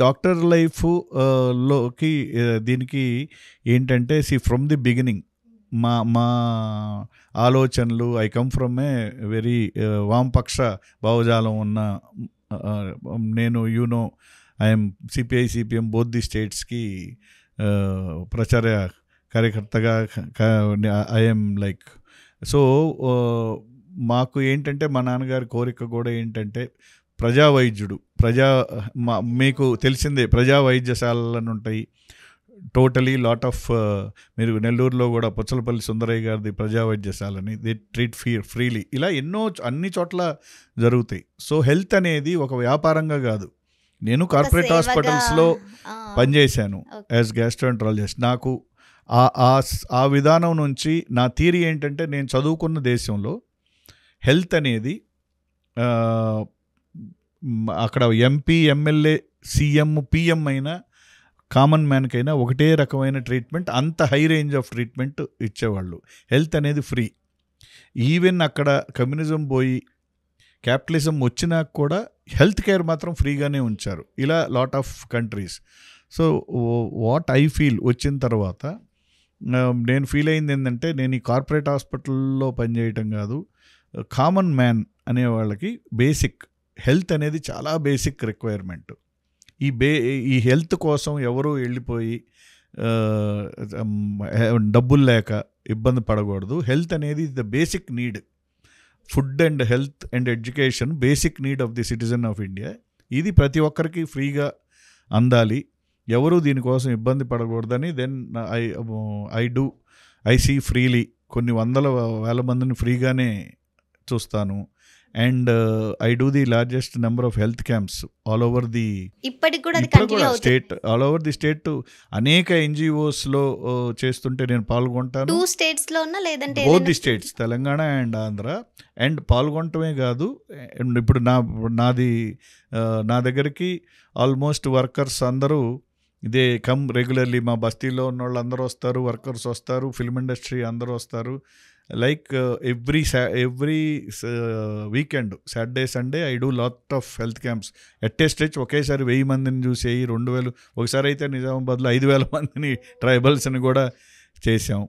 Doctor life లోకి దీనికి ఏంటంటే ఫ్రమ్ ది బిగినింగ్ మా మా ఆలోచనలు I come from a very వామపక్ష భావజాలం ఉన్న నేను I'm CPI CPM both the స్టేట్స్కి ప్రచార కార్యకర్తగా ఐఎమ్ లైక్ సో మాకు ఏంటంటే మా నాన్నగారి కోరిక కూడా ఏంటంటే ప్రజా వైద్యుడు మీకు తెలిసిందే ప్రజా వైద్యశాలలు ఉంటాయి టోటలీ లాట్ ఆఫ్ మీరు నెల్లూరులో కూడా పుచ్చలపల్లి సుందరయ్య గారిది ప్రజా వైద్యశాలని దే ట్రీట్ ఫ్రీలీ ఇలా అన్ని చోట్ల జరుగుతాయి. సో హెల్త్ అనేది ఒక వ్యాపారంగా కాదు. నేను కార్పొరేట్ హాస్పిటల్స్లో పనిచేశాను యాజ్ గ్యాస్ట్రోఎంట్రాలజిస్ట్. నాకు ఆ విధానం నుంచి నా థియరీ ఏంటంటే నేను చదువుకున్న దేశంలో హెల్త్ అనేది అక్కడ ఎంపీ ఎమ్మెల్యే సీఎం పిఎం అయినా కామన్ మ్యాన్కైనా ఒకటే రకమైన ట్రీట్మెంట్, అంత హై రేంజ్ ఆఫ్ ట్రీట్మెంట్ ఇచ్చేవాళ్ళు. హెల్త్ అనేది ఫ్రీ. ఈవెన్ అక్కడ కమ్యూనిజం పోయి క్యాపిటలిజం వచ్చినా కూడా హెల్త్ కేర్ మాత్రం ఫ్రీగానే ఉంచారు. ఇలా lot of countries. So what I feel వచ్చిన తర్వాత నేను ఫీల్ అయింది ఏంటంటే నేను ఈ కార్పొరేట్ హాస్పిటల్లో పనిచేయటం కాదు, కామన్ మ్యాన్ అనే వాళ్ళకి బేసిక్ హెల్త్ అనేది చాలా బేసిక్ రిక్వైర్మెంట్. ఈ హెల్త్ కోసం ఎవరు వెళ్ళిపోయి డబ్బులు లేక ఇబ్బంది పడకూడదు. హెల్త్ అనేది the basic need. Food and health and education basic need of the citizen of India. ఇది ప్రతి ఒక్కరికి ఫ్రీగా అందాలి, ఎవరు దీనికోసం ఇబ్బంది పడకూడదని దెన్ ఐ సీ ఫ్రీలీ. కొన్ని వేల మందిని ఫ్రీగానే చూస్తాను. And I do the largest number of health camps all over the state. All over the state అనేక ఎన్జిఓస్లో చేస్తుంటే నేను పాల్గొంటాను. Both the states Telangana and Andhra. And పాల్గొనటమే కాదు, ఇప్పుడు నా దగ్గరికి ఆల్మోస్ట్ వర్కర్స్ అందరూ ఇదే కమ్ రెగ్యులర్లీ. మా బస్తీలో ఉన్న వాళ్ళు అందరూ వస్తారు, వర్కర్స్ వస్తారు, ఫిల్మ్ ఇండస్ట్రీ అందరూ వస్తారు. Like every weekend Saturday Sunday I do lot of health camps. At a stretch ఒకేసారి 1000 మందిని చూసేయి, 2000 ఒకసారి అయితే నిజామాబాద్లో 5000 మందిని ట్రైబల్స్ని కూడా చేసాం.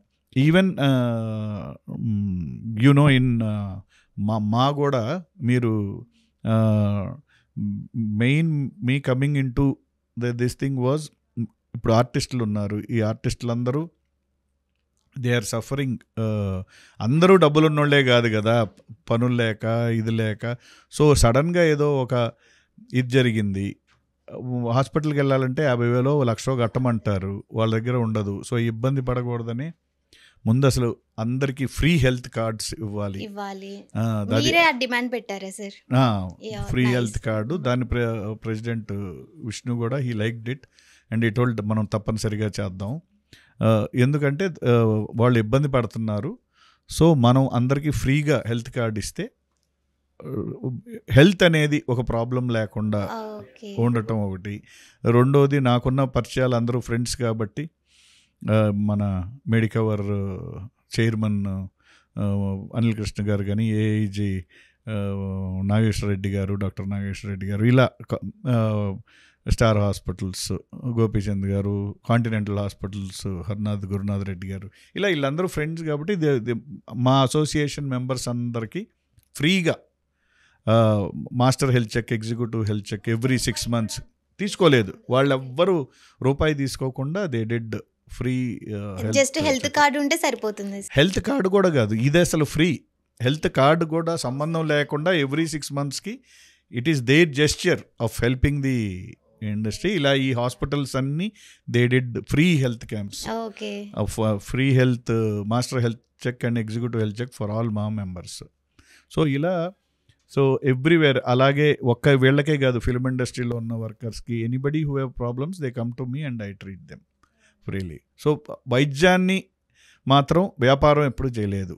ఈవెన్ ఇన్ మా కూడా మీరు main me coming in to this thing was, ఇప్పుడు ఆర్టిస్టులు ఉన్నారు, ఈ ఆర్టిస్టులు అందరూ దే ఆర్ సఫరింగ్. అందరూ డబ్బులు ఉన్నోళ్లే కాదు కదా, పనులు లేక ఇది లేక. సో సడన్గా ఏదో ఒక ఇది జరిగింది, హాస్పిటల్కి వెళ్ళాలంటే 50,000 1,00,000 కట్టమంటారు, వాళ్ళ దగ్గర ఉండదు. సో ఇబ్బంది పడకూడదని ముందు అసలు అందరికి ఫ్రీ హెల్త్ కార్డ్స్ ఇవ్వాలి. Free health card. దాని ప్రెసిడెంట్ విష్ణు కూడా హీ లైక్డ్ ఇట్ అండ్ ఈ టోల్డ్ మనం తప్పనిసరిగా చేద్దాం, ఎందుకంటే వాళ్ళు ఇబ్బంది పడుతున్నారు. సో మనం అందరికీ ఫ్రీగా హెల్త్ కార్డు ఇస్తే హెల్త్ అనేది ఒక ప్రాబ్లం లేకుండా ఉండటం ఒకటి. రెండోది, నాకున్న పరిచయాలు అందరూ ఫ్రెండ్స్ కాబట్టి మన మెడికవర్ చైర్మన్ అనిల్ కృష్ణ గారు కానీ, ఏఐజీ నాగేశ్వర రెడ్డి గారు, డాక్టర్ నాగేశ్వర రెడ్డి గారు, ఇలా స్టార్ హాస్పిటల్స్ గోపీచంద్ గారు, కాంటినెంటల్ హాస్పిటల్స్ హర్నాథ్ గురునాథ్ రెడ్డి గారు, ఇలా వీళ్ళందరూ ఫ్రెండ్స్ కాబట్టి మా అసోసియేషన్ మెంబర్స్ అందరికీ ఫ్రీగా master health check, executive health check every 6 months తీసుకోలేదు. వాళ్ళెవ్వరూ రూపాయి తీసుకోకుండా they did free. Just health card ఉంటే సరిపోతుంది. హెల్త్ కార్డు కూడా కాదు, ఇది అసలు ఫ్రీ. హెల్త్ కార్డు కూడా సంబంధం లేకుండా ఎవ్రీ 6 monthsకి it is there gesture of helping the industry. ఇలా ఈ హాస్పిటల్స్ అన్ని they did free health camps, free health master health check and executive health check for all మా మెంబర్స్. సో ఇలా everywhere. అలాగే వీళ్ళకే కాదు, ఫిల్మ్ ఇండస్ట్రీలో ఉన్న వర్కర్స్కి, anybody who have problems they come to me and I treat them freely. So వైద్యాన్ని మాత్రం వ్యాపారం ఎప్పుడు చేయలేదు.